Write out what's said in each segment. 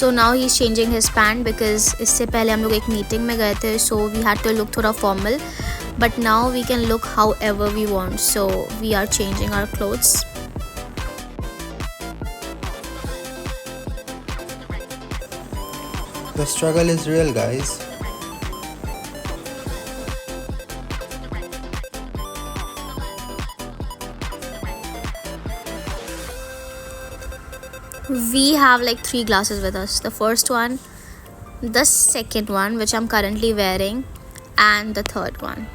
So now he's changing his pant because इससे पहले हम लोग एक मीटिंग में गए थे, so we had to look थोड़ा formal, but now we can look however we want, so we are changing our clothes. The struggle is real, guys. We have like 3 glasses with us. The first one, the second one which I'm currently wearing, and the third one.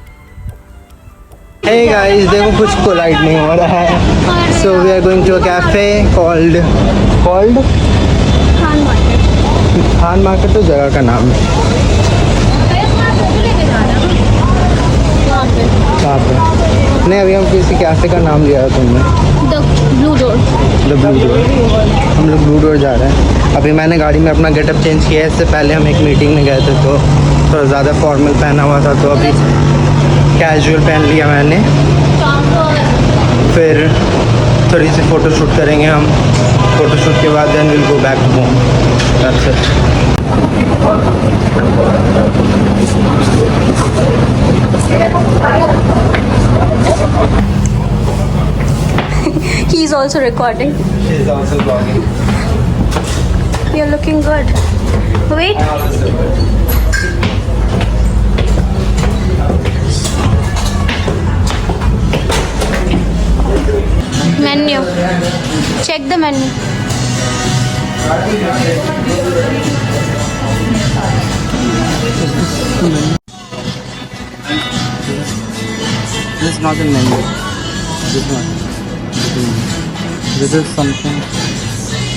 Hey guys, देखो कुछ कोलाइट नहीं हो रहा है. So we are going to a cafe called Khan market तो जगह का नाम है. कहाँ पे? नहीं, अभी हम किसी कैफे का नाम लिया था तुमने. The Blue Door. The blue door. हम लोग ब्लू डोर जा रहे हैं. अभी मैंने गाड़ी में अपना गेटअप चेंज किया है. इससे पहले हम एक मीटिंग में गए थे तो थोड़ा ज़्यादा फॉर्मल पहना हुआ था, तो अभी कैजुअल पहन लिया मैंने. फिर थोड़ी सी फ़ोटोशूट करेंगे हम. फ़ोटोशूट के बाद then will go back home. That's it. He's also recording. She is also vlogging. You're looking good. Wait. Menu. Check the menu. This is not a menu. This one. This is something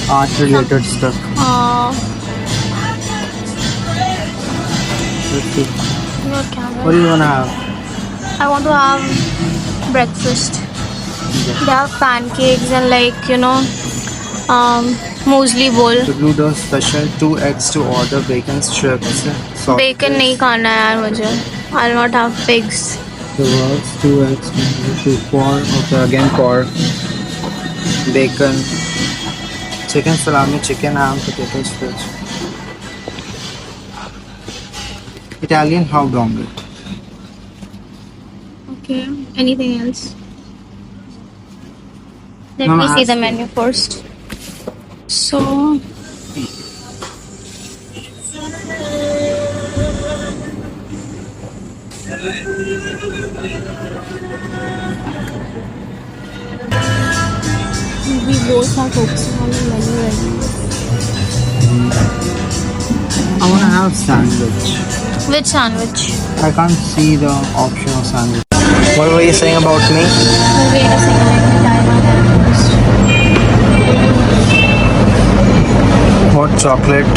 art related stuff. Let's see. Your camera. What do you wanna have? I want to have breakfast. They have pancakes and like muesli bowl. The Blue Door special, 2 eggs to order, bacon strips, sausage. Bacon नहीं खाना है यार मुझे. I'll not have pigs. The works, 2 eggs, 2 pork, okay, again pork, bacon, chicken salami, chicken ham, potatoes, fish. Italian hot omelette. Okay. Anything else? Let No, me see ask the me. menu first. So. We both are focusing on the menu right now. I wanna have sandwich. Which sandwich? I can't see the option of sandwich. What were you saying about me? Wait a second, let me try my first. Hot chocolate.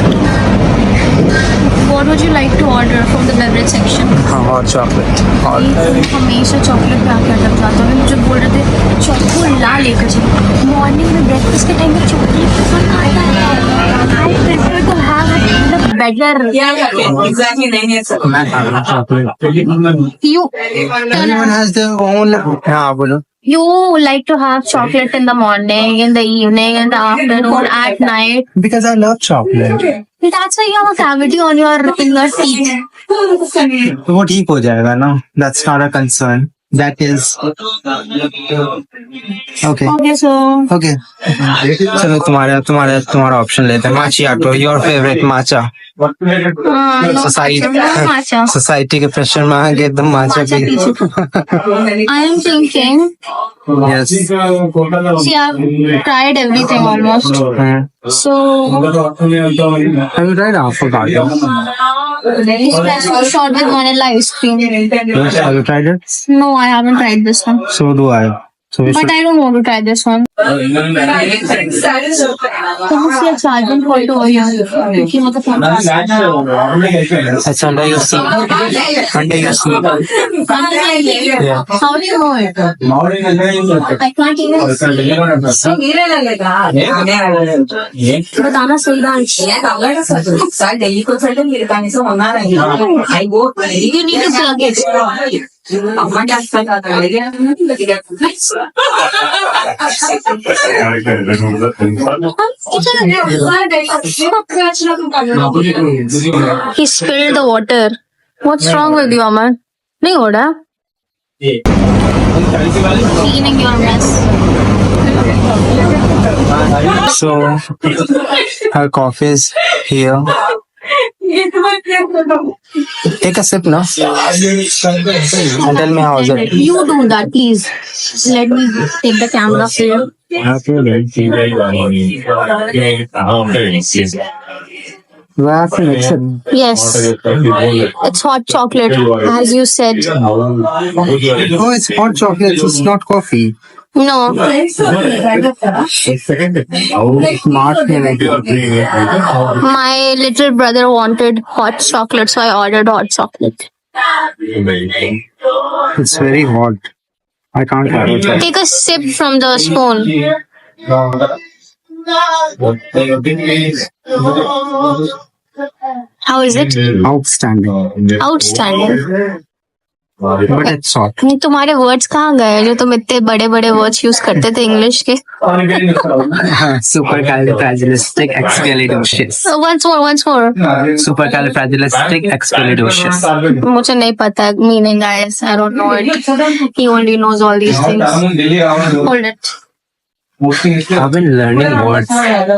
What would you like to order from the beverage section? Hot chocolate. Hot. हमेशा chocolate पे आके अटक जाता है. मुझे बोल रहे थे चॉको ला लेकर चलो. मॉर्निंग में ब्रेकफास्ट के टाइम में चॉकलेट पसंद आता है. I prefer to have it in the better. Exactly. नहीं है मैं खा रहा हूँ chocolate. You Everyone has their own. हाँ बोलो. you like to have chocolate in the morning, in the evening, in the afternoon, at night. Because I love chocolate. That's why you have a cavity on your teeth. तो वो ठीक हो जाएगा ना. That's not a concern. That is okay. Okay, so Okay. चलो तुम्हारा option लेते हैं. Macchiato, your favorite matcha. no matcha. Society के प्रेशर में आ गए तो matcha Matcha P. I am thinking. Yes. See, I've tried everything almost. So Have you tried avocado? espresso shot with vanilla ice cream. Yes. Have you tried it? No, I haven't tried this one. So do I. So we But should. I don't want to try this one. कहाँ से charging point हो गया? क्योंकि मतलब It's under your seat. Under your seat. Yeah. How do you know it? I can't even बताना सही बात. You need to plug it. अम्मा क्या करता था He spilled the water. What's wrong with you, Aman? नहीं हो रहा? Cleaning your mess. So, our coffee is here. Take a sip now. And tell me how is it. You do that, please. Let me take the camera for you. We have to mix it. Yes, it's hot chocolate, as you said. Oh, it's hot chocolate. It's not coffee. No, my little brother wanted hot chocolate, so I ordered hot chocolate. It's very hot. I can't have it. Take a sip from the spoon. How is it? Outstanding. Outstanding. But it's hot. तुम्हारे words कहाँ गए जो तुम इतने बड़े बड़े words use करते थे English के? Supercalifragilisticexpialidocious. Once more. Supercalifragilisticexpialidocious. मुझे नहीं पता meaning guys. I don't know it. He only knows all these things. Hold it. I've been learning words. And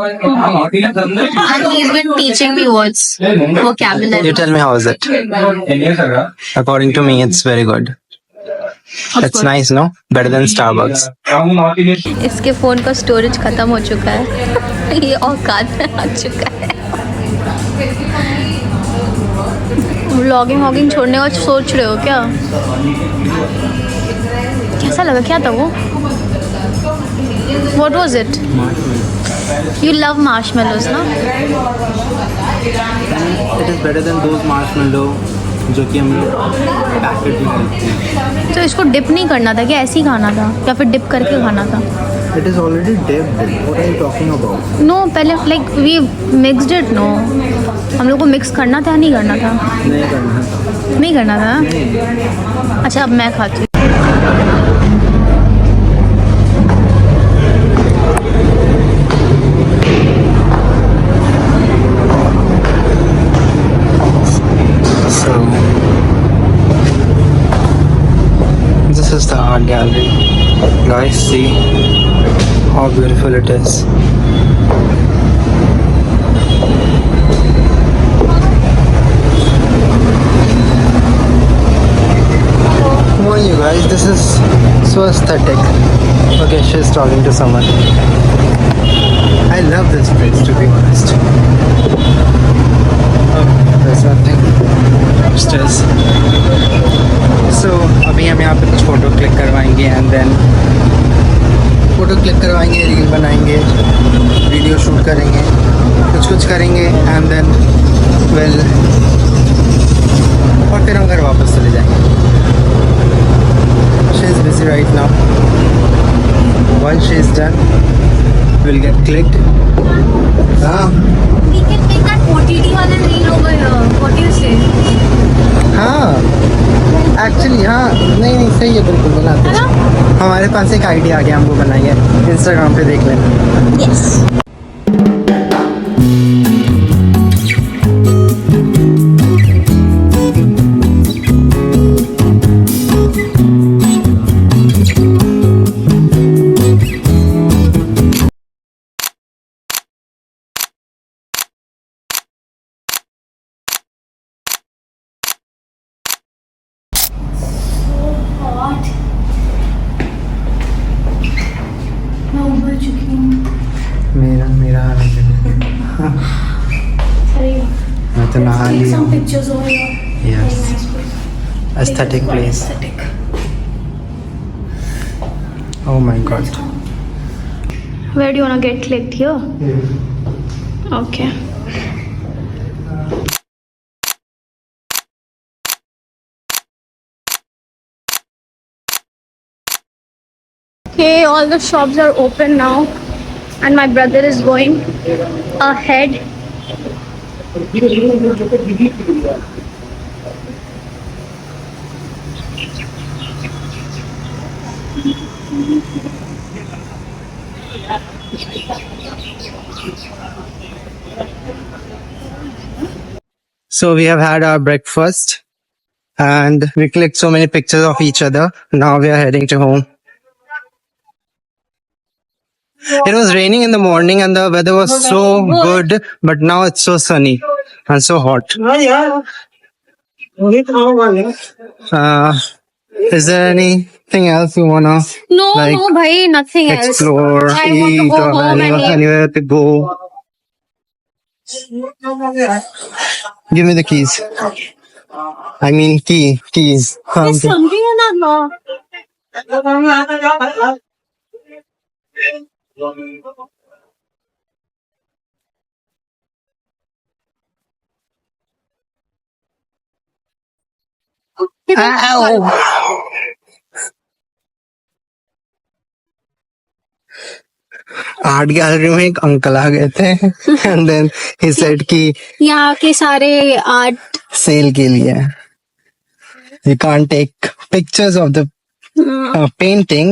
he's been teaching me words, vocabulary. You tell me how is it? According to me, it's very good. It's nice, no? Better than Starbucks. इसके phone का storage खत्म हो चुका है ये औकात में आ चुका है व्लॉगिंग छोड़ने का सोच रहे हो क्या कैसा लगा क्या था वो What was it? You love marshmallows, no? It is better than those marshmallow जो कि हम लोग पैकेट में खरीदते हैं. तो इसको डिप नहीं करना था क्या ऐसे ही खाना था या फिर डिप करके खाना था It is already dipped. What are you talking about? No पहले like we mixed it no हम लोग को मिक्स करना था या नहीं करना था नहीं करना था. नहीं करना था अच्छा अब मैं खाती हूँ This is the art gallery. Guys, see how beautiful it is. Come on, you guys. This is so aesthetic. Okay, she's talking to someone. I love this place, to be honest. Oh, there's nothing upstairs. So, अभी हम यहाँ पे कुछ photo click करवाएंगे and then photo click करवाएंगे reel बनाएंगे video shoot करेंगे कुछ करेंगे एंड देन वेल और फिर हम घर वापस चले जाएंगे she is busy right now once she is done we'll get clicked We can make that OTT वाला reel over here. What do you say? हाँ एक्चुअली हाँ नहीं सही है बिल्कुल बनाते हैं हमारे पास एक आइडिया आ गया हम वो बनाएंगे इंस्टाग्राम पे देख लेना Yes. मेरा मैं तो नहा लिया हूँ Pictures over here. Yes aesthetic place oh my God Where do you wanna get clicked here? Okay. Okay, all the shops are open now, and my brother is going ahead. So we have had our breakfast and we clicked so many pictures of each other. Now we are heading to home. It was raining in the morning and the weather was so good, but now it's so sunny and so hot. Is there anything else you wanna No, like no, bhai, nothing else. explore, I want to eat, go or home and eat. anywhere to go? Give me the keys. I mean keys. There's something in that law. Art gallery में एक uncle आ गए थे and then he said कि यहाँ के सारे art cell के लिए you can't take pictures of the painting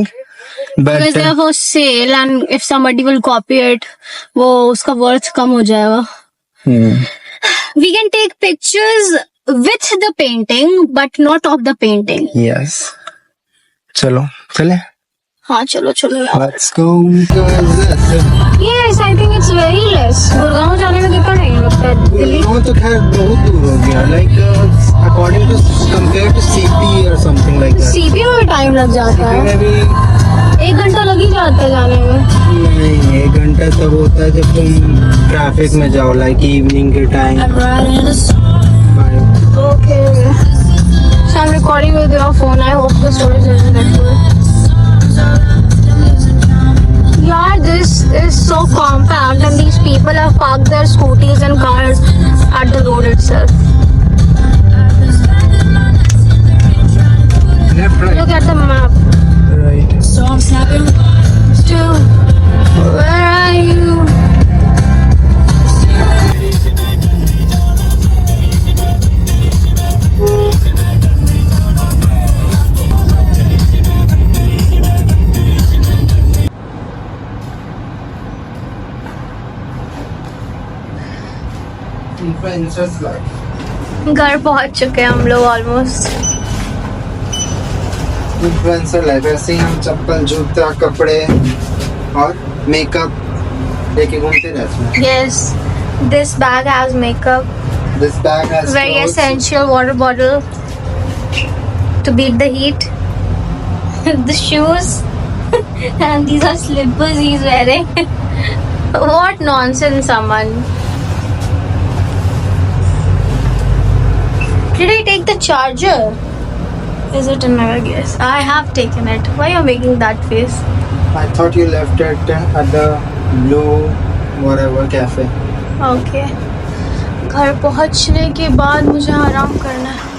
but because they are for sale and if somebody will copy it, वो उसका worth कम हो जाएगा. We can take pictures with the painting but not of the painting. yes चलो चले हाँ चलो चलो यार. let's go Yes, I think it's very less. Gurgaon जाने में कितना टाइम लगता है? दिल्ली वो तो खैर बहुत दूर हो गया like according to compared to CP or something like that CP में भी टाइम लग जाता है. में भी 1 घंटा लग ही जाता है जाने में. नहीं 1 घंटा तब होता है जब तुम ट्रैफिक में जाओ लाइक इवनिंग के time Okay. So I'm recording with your phone. I hope the storage isn't that good. Yeah, this is so compact and these people have parked their scooties and cars at the road itself. left right Look at the map. right So I'm snapping. Stu, where are you? influencers life घर पहुंच चुके हैं हम लोग almost. Influencer life ऐसे ही हम चप्पल जूता कपड़े और मेकअप लेके घूमते रहते हैं Yes, this bag has makeup. this bag has Very clothes. essential water bottle to beat the heat. The shoes and these are slippers he's wearing. What nonsense, someone. Did I take the charger? Is it in my bag? Yes, I have taken it. Why are you making that face? I thought you left it at the blue whatever cafe Okay. घर पहुंचने के बाद मुझे आराम करना है.